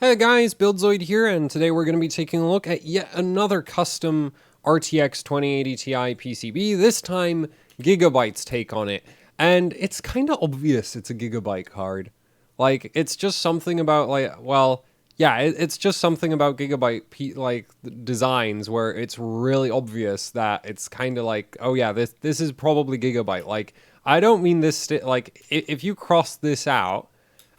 Hey guys, BuildZoid here, and today we're going to be taking a look at yet another custom RTX 2080 Ti PCB, this time Gigabyte's take on it. And it's kind of obvious it's a Gigabyte card. Like, it's just something about, it's just something about Gigabyte designs where it's really obvious that it's kind of like, oh yeah, this is probably Gigabyte. Like, I don't mean this, if you cross this out,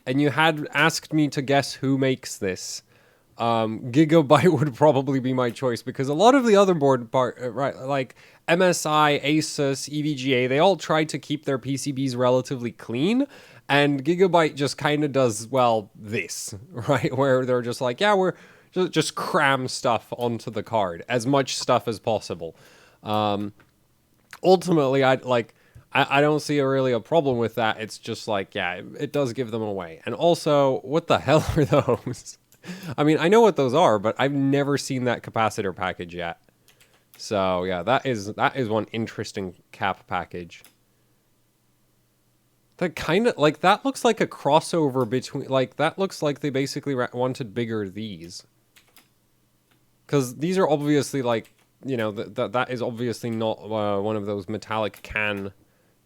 and you had asked me to guess who makes this, Gigabyte would probably be my choice because a lot of the other like MSI, Asus, EVGA, they all try to keep their PCBs relatively clean, and Gigabyte just kind of does, well, this, right? Where they're just like, yeah, we're just cram stuff onto the card, as much stuff as possible. Ultimately, I don't see really a problem with that. It's just like, yeah, it does give them away. And also, what the hell are those? I mean, I know what those are, but I've never seen that capacitor package yet. So, yeah, that is one interesting cap package. That kind of, like, that looks like a crossover between, like, that looks like they basically wanted bigger these. Because these are obviously, like, you know, that is obviously not one of those metallic can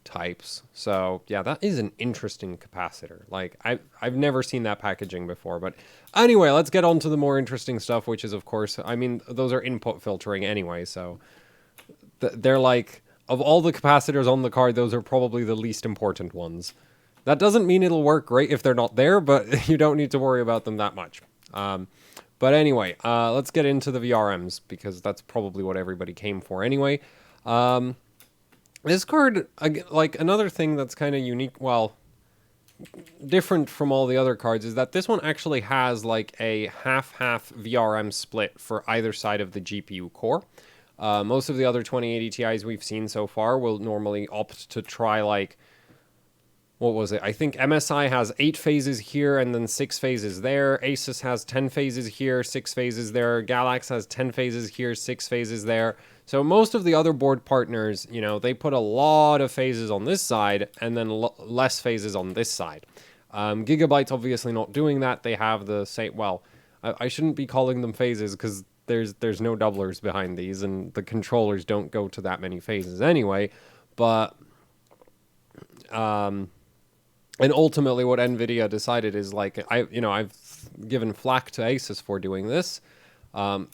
types. So yeah, that is an interesting capacitor. Like I've never seen that packaging before. But anyway, let's get on to the more interesting stuff, which is, of course, I mean, those are input filtering anyway, so they're like, of all the capacitors on the card, those are probably the least important ones. That doesn't mean it'll work great if they're not there, but you don't need to worry about them that much. But anyway, let's get into the VRMs, because that's probably what everybody came for anyway. This card, like, another thing that's kind of unique, well, different from all the other cards, is that this one actually has, like, a half-half VRM split for either side of the GPU core. Most of the other 2080 Ti's we've seen so far will normally opt to try, like, what was it? I think MSI has 8 phases here and then 6 phases there. Asus has 10 phases here, 6 phases there. Galax has 10 phases here, 6 phases there. So most of the other board partners, you know, they put a lot of phases on this side and then less phases on this side. Gigabyte's obviously not doing that. They have the same, well, I shouldn't be calling them phases because there's no doublers behind these, and the controllers don't go to that many phases anyway. But and ultimately, what NVIDIA decided is, like, I've given flack to Asus for doing this.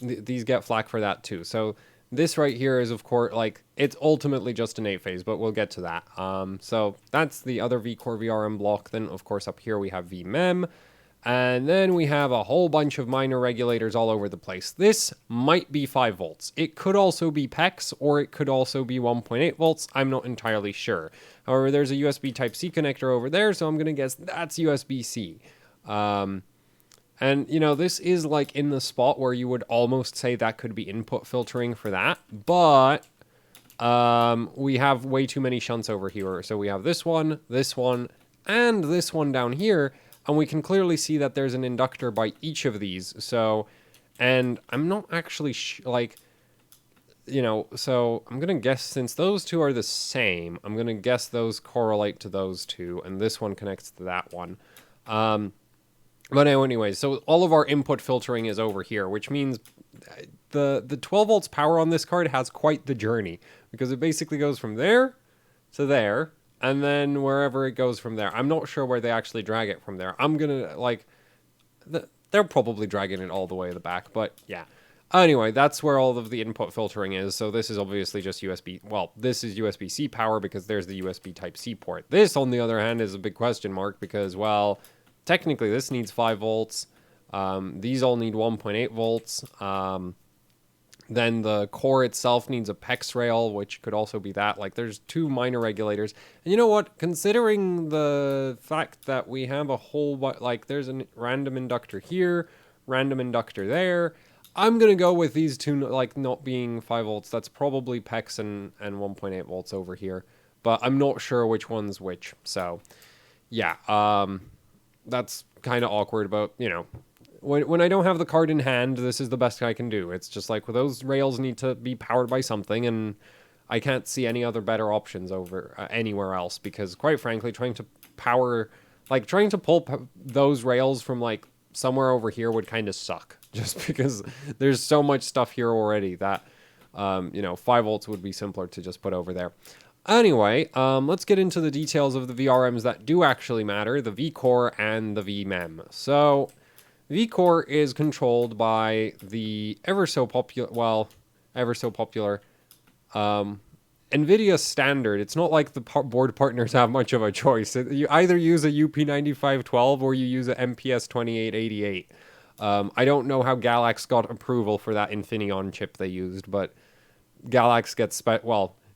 These get flack for that too. So this right here is, of course, like, it's ultimately just an 8-phase, but we'll get to that. So that's the other Vcore VRM block. Then, of course, up here we have VMEM. And then we have a whole bunch of minor regulators all over the place. This might be 5 volts. It could also be PEX, or it could also be 1.8 volts. I'm not entirely sure. However, there's a USB Type-C connector over there, so I'm going to guess that's USB-C. And, you know, this is, like, in the spot where you would almost say that could be input filtering for that. But we have way too many shunts over here. So we have this one, and this one down here. And we can clearly see that there's an inductor by each of these. So, and I'm not actually, like, you know, so I'm going to guess, since those two are the same, I'm going to guess those correlate to those two, and this one connects to that one. But anyway, so all of our input filtering is over here, which means the 12 volts power on this card has quite the journey, because it basically goes from there to there, and then wherever it goes from there. I'm not sure where they actually drag it from there. I'm gonna, like, they're probably dragging it all the way to the back, but yeah. Anyway, that's where all of the input filtering is. So this is obviously just USB. Well, this is USB-C power because there's the USB Type-C port. This, on the other hand, is a big question mark because, well, technically this needs 5 volts. These all need 1.8 volts. Then the core itself needs a PEX rail, which could also be that. Like, there's 2 minor regulators. And you know what? Considering the fact that we have a whole, like, there's a random inductor here, random inductor there, I'm going to go with these 2, like, not being 5 volts. That's probably PEX and 1.8 volts over here. But I'm not sure which one's which. So, yeah. That's kind of awkward, but, you know, when I don't have the card in hand, this is the best I can do. It's just like, well, those rails need to be powered by something, and I can't see any other better options over anywhere else, because, quite frankly, trying to pull those rails from, like, somewhere over here would kind of suck, just because there's so much stuff here already that, 5 volts would be simpler to just put over there. Anyway, let's get into the details of the VRMs that do actually matter, the Vcore and the VMEM. So, Vcore is controlled by the ever so popular, NVIDIA standard. It's not like the board partners have much of a choice. You either use a UP9512 or you use a MPS 2888. I don't know how Galax got approval for that Infineon chip they used, but Galax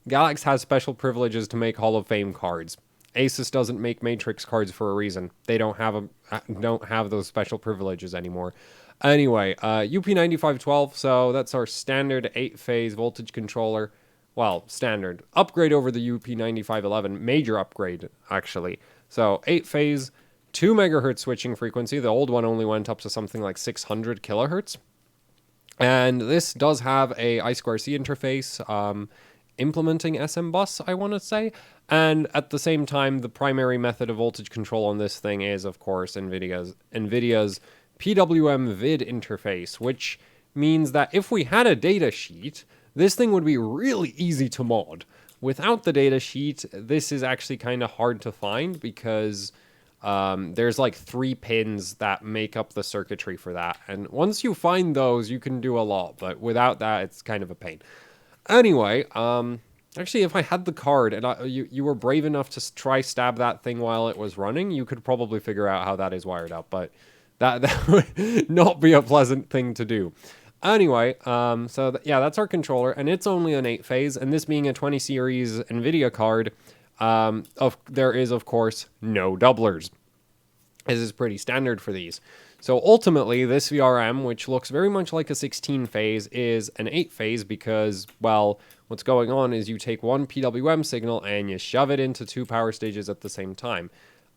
Galax has special privileges to make Hall of Fame cards. Asus doesn't make Matrix cards for a reason. They don't have those special privileges anymore. Anyway, UP9512, so that's our standard 8-phase voltage controller. Well, standard. Upgrade over the UP9511. Major upgrade, actually. So, 8-phase, 2 megahertz switching frequency. The old one only went up to something like 600 kilohertz. And this does have a I2C interface, implementing SM bus, I want to say. And at the same time, the primary method of voltage control on this thing is, of course, NVIDIA's PWM vid interface, which means that if we had a data sheet, this thing would be really easy to mod. Without the data sheet, this is actually kind of hard to find because there's like 3 pins that make up the circuitry for that. And once you find those, you can do a lot, but without that, it's kind of a pain. Anyway, actually, if I had the card and you were brave enough to try stab that thing while it was running, you could probably figure out how that is wired up, but that would not be a pleasant thing to do. Anyway, that's our controller, and it's only an 8-phase, and this being a 20 series NVIDIA card, there is, of course, no doublers. This is pretty standard for these. So ultimately, this VRM, which looks very much like a 16-phase, is an 8-phase because, well, what's going on is you take one PWM signal and you shove it into 2 power stages at the same time.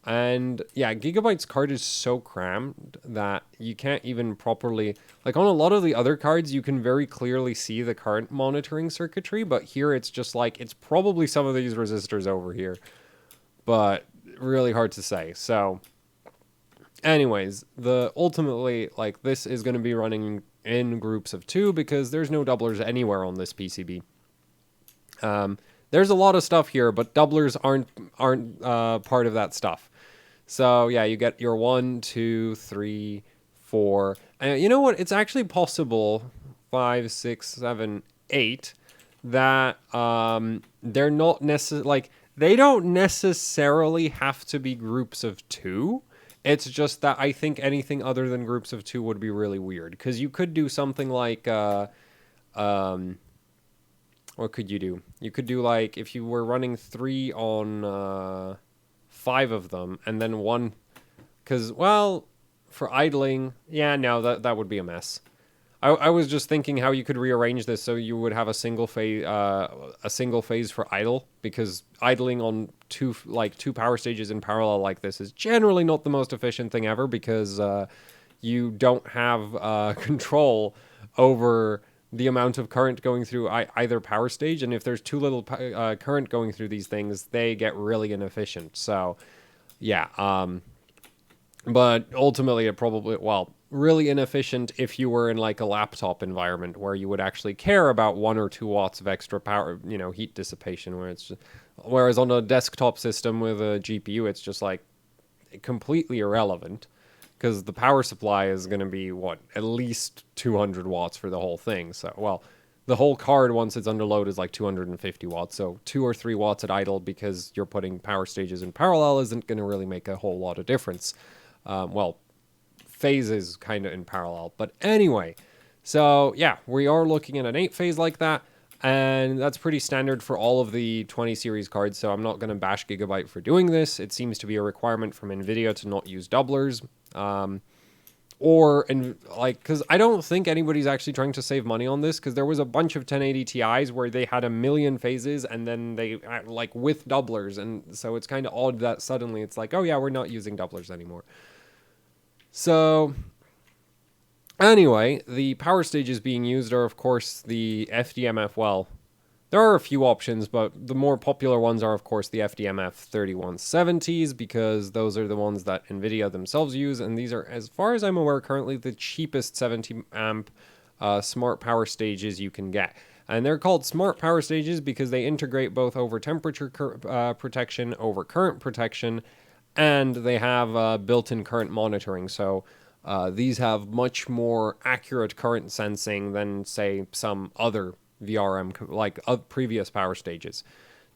And yeah, Gigabyte's card is so crammed that you can't even properly, like on a lot of the other cards, you can very clearly see the current monitoring circuitry, but here it's just like, it's probably some of these resistors over here, but really hard to say. So anyways, ultimately, like, this is going to be running in groups of 2 because there's no doublers anywhere on this PCB. There's a lot of stuff here, but doublers aren't part of that stuff. So yeah, you get your 1, 2, 3, 4. You know what? It's actually possible 5, 6, 7, 8 that they're not necessarily, like, they don't necessarily have to be groups of 2. It's just that I think anything other than groups of 2 would be really weird, because you could do something like what could you do? You could do, like, if you were running 3 on 5 of them, and then 1, because, well, for idling, yeah, no, that would be a mess. I was just thinking how you could rearrange this so you would have a single phase for idle, because idling on 2 power stages in parallel like this is generally not the most efficient thing ever, because you don't have control over the amount of current going through either power stage, and if there's too little current going through these things, they get really inefficient. So, yeah, but ultimately it probably, well, really inefficient if you were in like a laptop environment where you would actually care about 1 or 2 watts of extra power, heat dissipation, whereas on a desktop system with a GPU, it's just like completely irrelevant, because the power supply is going to be, at least 200 watts for the whole thing. So, well, the whole card, once it's under load, is like 250 watts. So 2 or 3 watts at idle, because you're putting power stages in parallel, isn't going to really make a whole lot of difference. Phases kind of in parallel. But anyway, so yeah, we are looking at an 8-phase like that. And that's pretty standard for all of the 20 series cards, so I'm not going to bash Gigabyte for doing this. It seems to be a requirement from NVIDIA to not use doublers. Because I don't think anybody's actually trying to save money on this, because there was a bunch of 1080 Ti's where they had 1,000,000 phases and then they, like, with doublers, and so it's kind of odd that suddenly it's like, oh yeah, we're not using doublers anymore. So anyway, the power stages being used are, of course, the FDMF, There are a few options, but the more popular ones are, of course, the FDMF 3170s, because those are the ones that NVIDIA themselves use, and these are, as far as I'm aware, currently the cheapest 70 amp smart power stages you can get. And they're called smart power stages because they integrate both over temperature protection, over current protection, and they have built-in current monitoring. So these have much more accurate current sensing than, say, some other VRM, like previous power stages.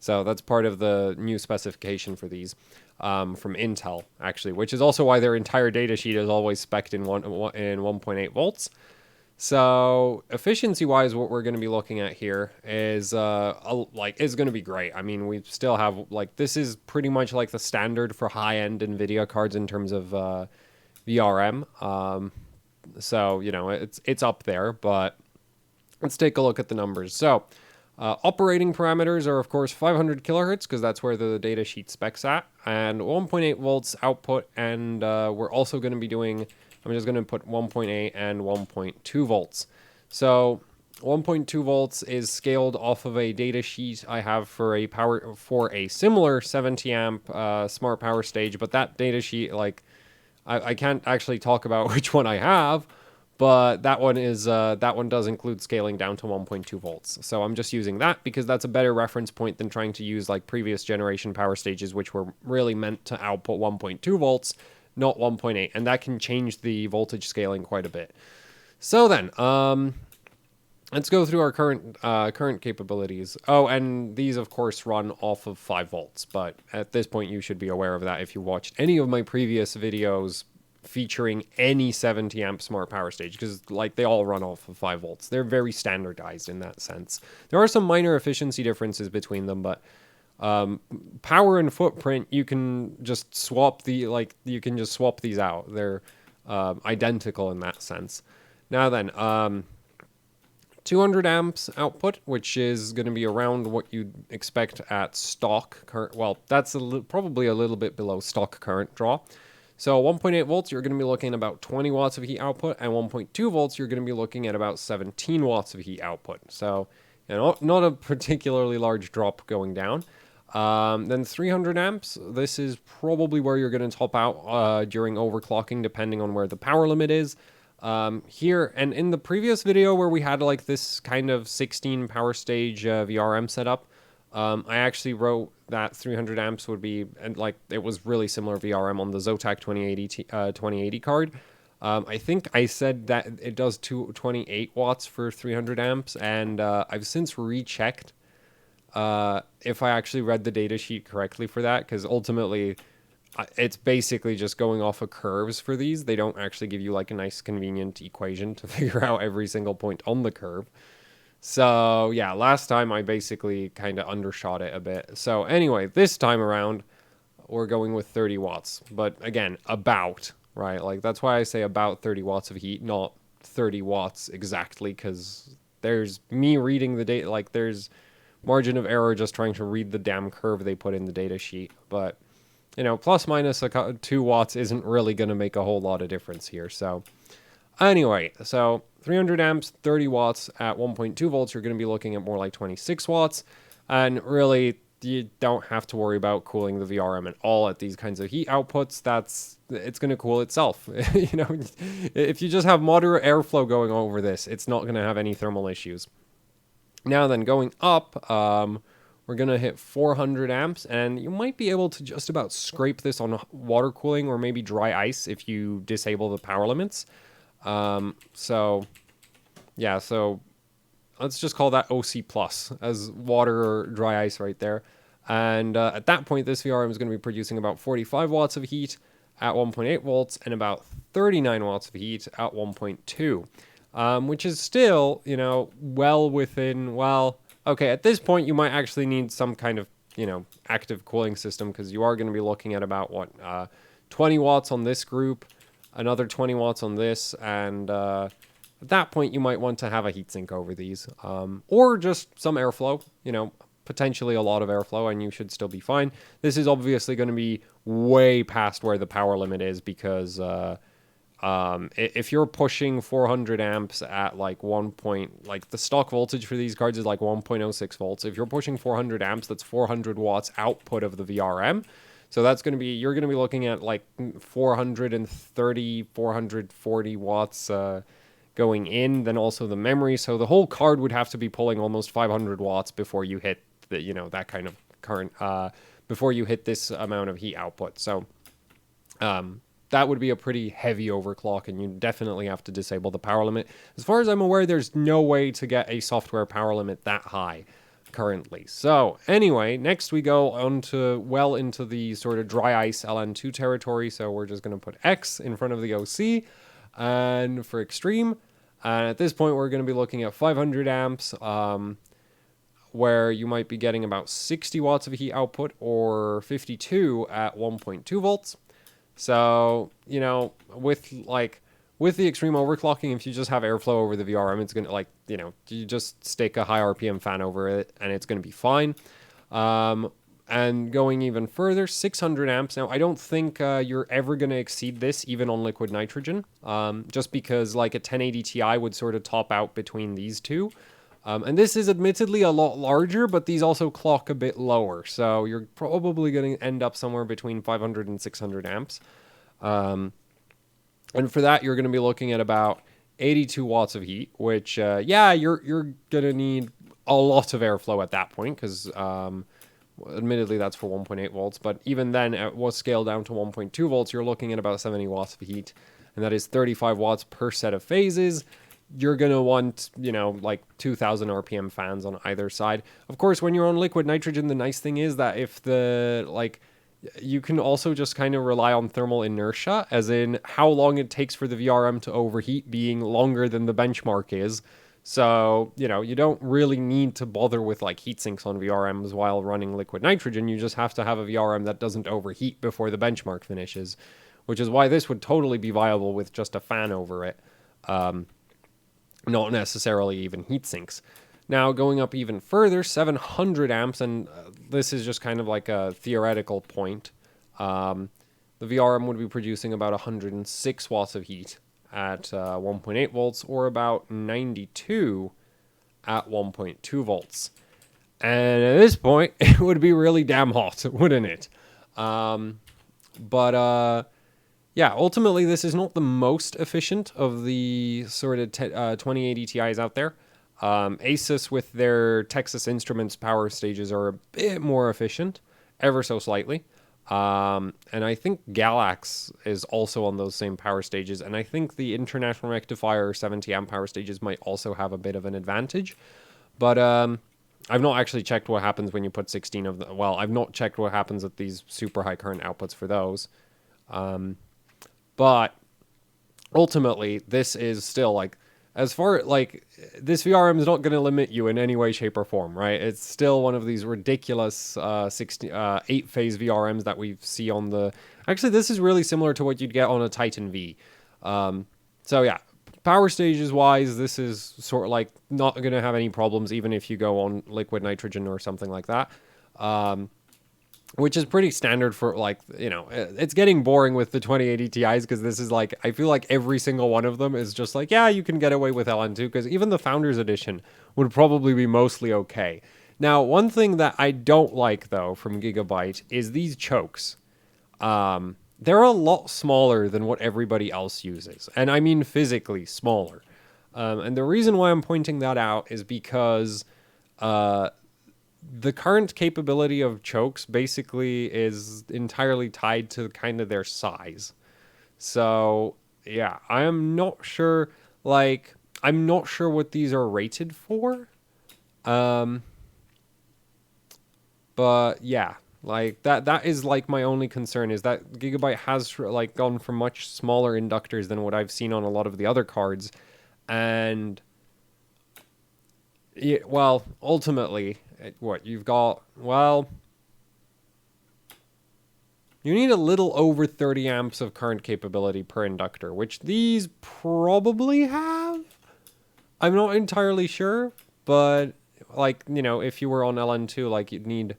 So that's part of the new specification for these from Intel, actually, which is also why their entire datasheet is always spec'd in 1.8 volts. So efficiency-wise, what we're going to be looking at here is is going to be great. I mean, we still have this is pretty much like the standard for high-end NVIDIA cards in terms of VRM. So you know it's up there, but let's take a look at the numbers. So operating parameters are of course 500 kilohertz because that's where the datasheet specs at, and 1.8 volts output, and we're also going to be doing. I'm just going to put 1.8 and 1.2 volts. So 1.2 volts is scaled off of a data sheet I have for a similar 70 amp smart power stage, but that data sheet, I can't actually talk about which one I have, but that one does include scaling down to 1.2 volts. So I'm just using that because that's a better reference point than trying to use like previous generation power stages, which were really meant to output 1.2 volts. Not 1.8, and that can change the voltage scaling quite a bit. So then, let's go through our current capabilities. Oh, and these, of course, run off of 5 volts, but at this point, you should be aware of that if you watched any of my previous videos featuring any 70 amp smart power stage, because they all run off of 5 volts. They're very standardized in that sense. There are some minor efficiency differences between them, but power and footprint, you can just swap these out. They're identical in that sense. Now then, 200 amps output, which is going to be around what you'd expect at stock current. Well, that's probably a little bit below stock current draw. So 1.8 volts, you're going to be looking at about 20 watts of heat output, and 1.2 volts, you're going to be looking at about 17 watts of heat output. So, you know, not a particularly large drop going down. Then 300 amps, this is probably where you're going to top out during overclocking, depending on where the power limit is. Here, and in the previous video where we had this kind of 16 power stage VRM setup, I actually wrote that 300 amps would be, and it was really similar VRM on the Zotac 2080 card. I think I said that it does 28 watts for 300 amps, and I've since rechecked if I actually read the datasheet correctly for that, because ultimately it's basically just going off of curves for these. They don't actually give you a nice convenient equation to figure out every single point on the curve. So yeah, last time I basically kind of undershot it a bit. So anyway, this time around we're going with 30 watts, but again, about, right? That's why I say about 30 watts of heat, not 30 watts exactly, because there's me reading the data, there's margin of error just trying to read the damn curve they put in the data sheet. But, you know, plus minus 2 watts isn't really going to make a whole lot of difference here. So anyway, so 300 amps, 30 watts at 1.2 volts, you're going to be looking at more like 26 watts. And really, you don't have to worry about cooling the VRM at all at these kinds of heat outputs. It's going to cool itself. You know, if you just have moderate airflow going over this, it's not going to have any thermal issues. Now then, going up, we're going to hit 400 amps, and you might be able to just about scrape this on water cooling or maybe dry ice if you disable the power limits. So let's just call that OC plus as water or dry ice right there. And at that point, this VRM is going to be producing about 45 watts of heat at 1.8 volts and about 39 watts of heat at 1.2. Which is still, you know, well within, okay, at this point you might actually need some kind of, you know, active cooling system, because you are going to be looking at about, 20 watts on this group, another 20 watts on this, and at that point you might want to have a heatsink over these, or just some airflow, you know, potentially a lot of airflow, and you should still be fine. This is obviously going to be way past where the power limit is, because If you're pushing 400 amps at like like the stock voltage for these cards is like 1.06 volts. If you're pushing 400 amps, that's 400 watts output of the VRM. So that's going to be, you're going to be looking at like 430, 440 watts going in, then also the memory. So the whole card would have to be pulling almost 500 watts before you hit the, that kind of current, before you hit this amount of heat output. So, that would be a pretty heavy overclock, and you definitely have to disable the power limit. As far as I'm aware, there's no way to get a software power limit that high currently. So anyway, next we go on to into the sort of dry ice LN2 territory. So we're just going to put X in front of the OC and for Xtreme. And at this point, we're going to be looking at 500 amps, where you might be getting about 60 watts of heat output or 52 at 1.2 volts. So, with the extreme overclocking, if you just have airflow over the VRM, it's going to you just stick a high RPM fan over it and it's going to be fine. And going even further, 600 amps. Now, I don't think you're ever going to exceed this even on liquid nitrogen, just because like a 1080 Ti would sort of top out between these two. And this is admittedly a lot larger, but these also clock a bit lower. So you're probably going to end up somewhere between 500 and 600 amps. And for that, you're going to be looking at about 82 watts of heat, which, you're going to need a lot of airflow at that point, because admittedly that's for 1.8 volts. But even then, it was scaled down to 1.2 volts. You're looking at about 70 watts of heat, and that is 35 watts per set of phases. You're going to want, like 2000 RPM fans on either side. Of course, when you're on liquid nitrogen, the nice thing is that if you can also just kind of rely on thermal inertia, as in how long it takes for the VRM to overheat being longer than the benchmark is. So, you don't really need to bother with like heat sinks on VRMs while running liquid nitrogen. You just have to have a VRM that doesn't overheat before the benchmark finishes, which is why this would totally be viable with just a fan over it. Not necessarily even heat sinks. Now, going up even further, 700 amps, and this is just kind of like a theoretical point. The VRM would be producing about 106 watts of heat at 1.8 volts, or about 92 at 1.2 volts. And at this point, it would be really damn hot, wouldn't it? Yeah, ultimately, this is not the most efficient of the sort of 2080 Ti's out there. Asus with their Texas Instruments power stages are a bit more efficient, ever so slightly. And I think Galax is also on those same power stages, and I think the International Rectifier 70 amp power stages might also have a bit of an advantage. But I've not actually checked what happens when you put 16 of them. Well, I've not checked what happens at these super high current outputs for those. But ultimately, this is still like, as far like this VRM is not going to limit you in any way, shape, or form, right? It's still one of these ridiculous 8-phase VRMs that we see on the. Actually, this is really similar to what you'd get on a Titan V. So yeah, power stages wise, this is sort of like not going to have any problems, even if you go on liquid nitrogen or something like that. Which is pretty standard for, like, it's getting boring with the 2080 Ti's, because this is like, I feel like every single one of them is just like, yeah, you can get away with LN2, because even the Founders Edition would probably be mostly okay. Now, one thing that I don't like, though, from Gigabyte is these chokes. They're a lot smaller than what everybody else uses, and I mean physically smaller. And the reason why I'm pointing that out is because the current capability of chokes basically is entirely tied to kind of their size. So, yeah, I'm not sure what these are rated for. But yeah, like that is like my only concern, is that Gigabyte has like gone for much smaller inductors than what I've seen on a lot of the other cards. And yeah, well, ultimately, what you've got, well, you need a little over 30 amps of current capability per inductor, which these probably have. I'm not entirely sure, but like, if you were on LN2, like you'd need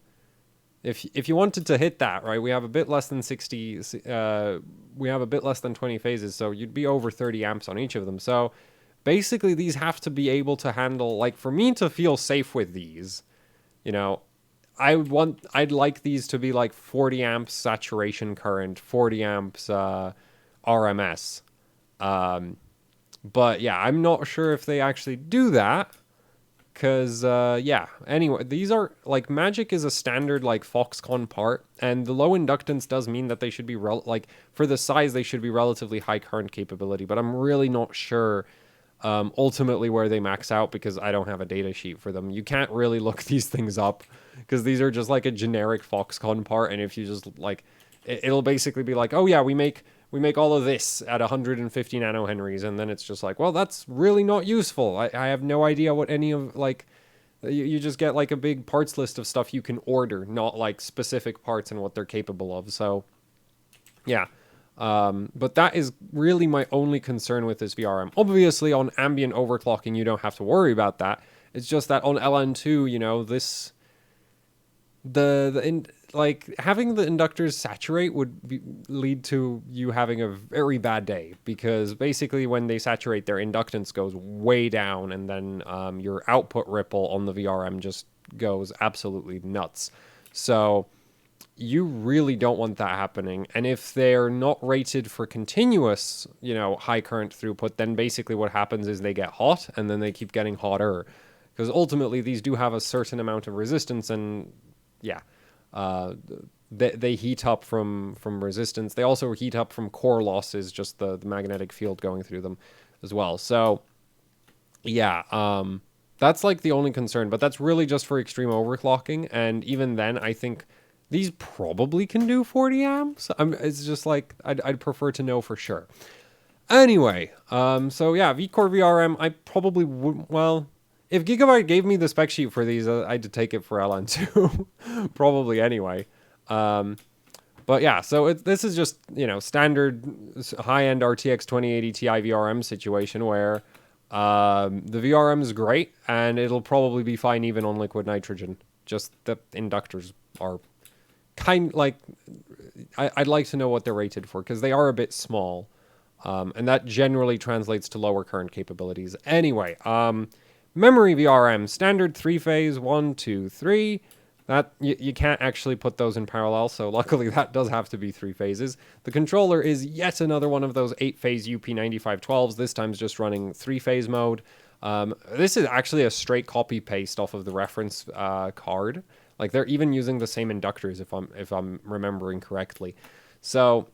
if you wanted to hit that, right, we have a bit less than 60, we have a bit less than 20 phases, so you'd be over 30 amps on each of them. So basically these have to be able to handle, like, for me to feel safe with these, you know, I'd like these to be like 40 amps saturation current, 40 amps RMS. But yeah, I'm not sure if they actually do that. Because, yeah, anyway, these are, like, Magic is a standard, like, Foxconn part, and the low inductance does mean that they should be, like, for the size, they should be relatively high current capability, but I'm really not sure, ultimately where they max out, because I don't have a data sheet for them. You can't really look these things up, because these are just, like, a generic Foxconn part, and if you just, like, it'll basically be like, oh, yeah, we make all of this at 150 nanohenries, and then it's just like, well, that's really not useful. I have no idea what any of, like, you just get, like, a big parts list of stuff you can order, not, like, specific parts and what they're capable of. So, yeah. But that is really my only concern with this VRM. Obviously, on ambient overclocking, you don't have to worry about that. It's just that on LN2, you know, this... like, having the inductors saturate would lead to you having a very bad day, because basically when they saturate, their inductance goes way down, and then your output ripple on the VRM just goes absolutely nuts. So you really don't want that happening. And if they're not rated for continuous, you know, high current throughput, then basically what happens is they get hot, and then they keep getting hotter, because ultimately these do have a certain amount of resistance, and yeah, they heat up from resistance. They also heat up from core losses, just the magnetic field going through them as well. So yeah, that's like the only concern, but that's really just for extreme overclocking. And even then, I think these probably can do 40 amps. It's just like, I'd prefer to know for sure. Anyway, so yeah, Vcore VRM, I probably would, well, if Gigabyte gave me the spec sheet for these, I'd take it for LN2. Probably anyway. But yeah, so this is just, you know, standard high-end RTX 2080 Ti VRM situation where the VRM is great, and it'll probably be fine even on liquid nitrogen. Just the inductors are like... I'd like to know what they're rated for, because they are a bit small. And that generally translates to lower current capabilities. Anyway, memory VRM, standard 3-phase, 1, 2, 3. That you can't actually put those in parallel, so luckily that does have to be 3 phases. The controller is yet another one of those 8-phase UP9512s. This time's just running 3-phase mode. This is actually a straight copy-paste off of the reference card. Like, they're even using the same inductors, if I'm remembering correctly. So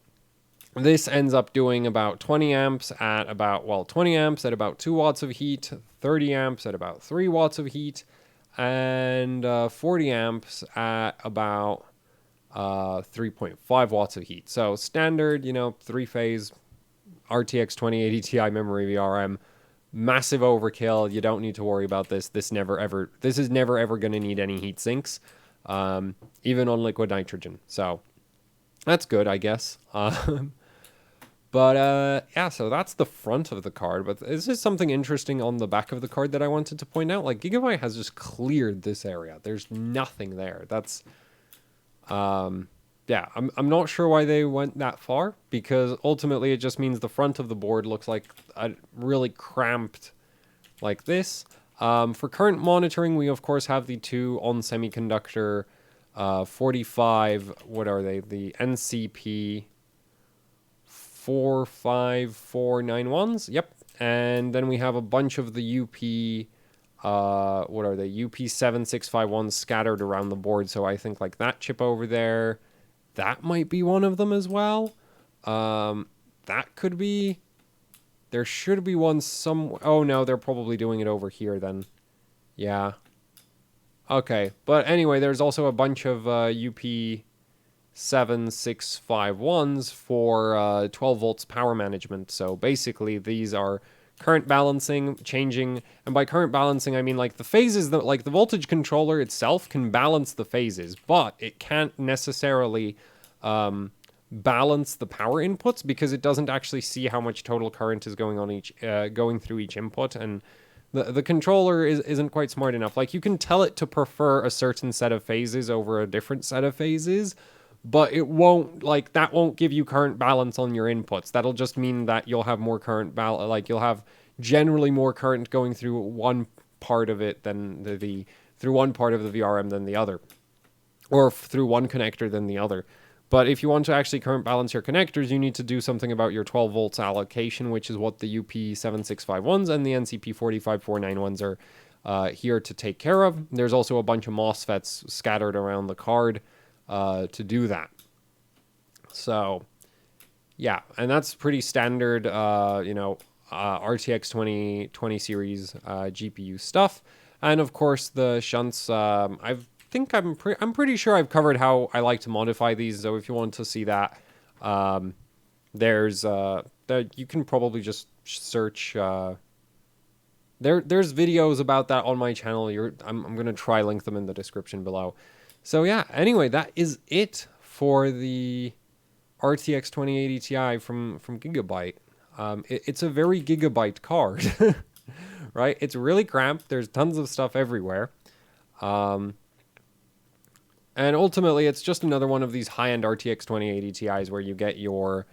this ends up doing about 20 amps at about, well, 20 amps at about 2 watts of heat, 30 amps at about 3 watts of heat, and 40 amps at about 3.5 watts of heat. So standard, you know, 3-phase RTX 2080 Ti memory VRM, massive overkill. You don't need to worry about this. This is never ever going to need any heat sinks, even on liquid nitrogen. So that's good, I guess. But yeah, so that's the front of the card. But this is something interesting on the back of the card that I wanted to point out. Like, Gigabyte has just cleared this area. There's nothing there. That's, yeah, I'm not sure why they went that far, because ultimately it just means the front of the board looks like a really cramped like this. For current monitoring, we of course have the two on semiconductor 45, what are they? The NCP 45491s. Yep. And then we have a bunch of the UP, what are they? UP7651s scattered around the board. So I think like that chip over there, that might be one of them as well. That could be. There should be one some. Oh no, they're probably doing it over here then. Yeah. Okay, but anyway, there's also a bunch of UP7651s for 12 volts power management. So basically, these are current balancing, changing, and by current balancing, I mean like the phases, like the voltage controller itself can balance the phases, but it can't necessarily balance the power inputs, because it doesn't actually see how much total current is going on going through each input, and The controller isn't quite smart enough. Like, you can tell it to prefer a certain set of phases over a different set of phases, but it won't, like, that won't give you current balance on your inputs. That'll just mean that you'll have more current balance, like, you'll have generally more current going through one part of it than through one part of the VRM than the other, or through one connector than the other. But if you want to actually current balance your connectors, you need to do something about your 12 volts allocation, which is what the UP7651s and the NCP45491s are here to take care of. There's also a bunch of MOSFETs scattered around the card to do that. So, yeah, and that's pretty standard, RTX 2020 series GPU stuff. And of course, the shunts, I'm pretty sure I've covered how I like to modify these. So if you want to see that, there's you can probably just search. There's videos about that on my channel. I'm gonna try link them in the description below. So yeah. Anyway, that is it for the RTX 2080 Ti from Gigabyte. It's a very Gigabyte card, right? It's really cramped. There's tons of stuff everywhere. And ultimately, it's just another one of these high-end RTX 2080 Ti's where you get your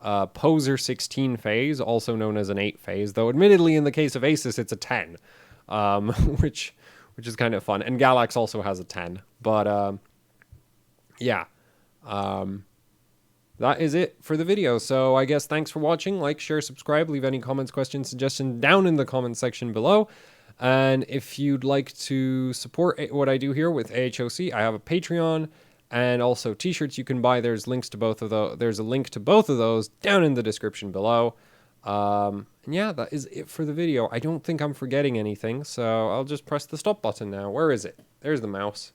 Poser 16 phase, also known as an 8 phase, though admittedly in the case of Asus, it's a 10, which is kind of fun. And Galax also has a 10. But yeah, that is it for the video. So I guess thanks for watching. Like, share, subscribe, leave any comments, questions, suggestions down in the comment section below. And if you'd like to support what I do here with AHOC, I have a Patreon and also t-shirts you can buy. There's links to both of those. There's a link to both of those down in the description below. And yeah, that is it for the video. I don't think I'm forgetting anything, so I'll just press the stop button now. Where is it? There's the mouse.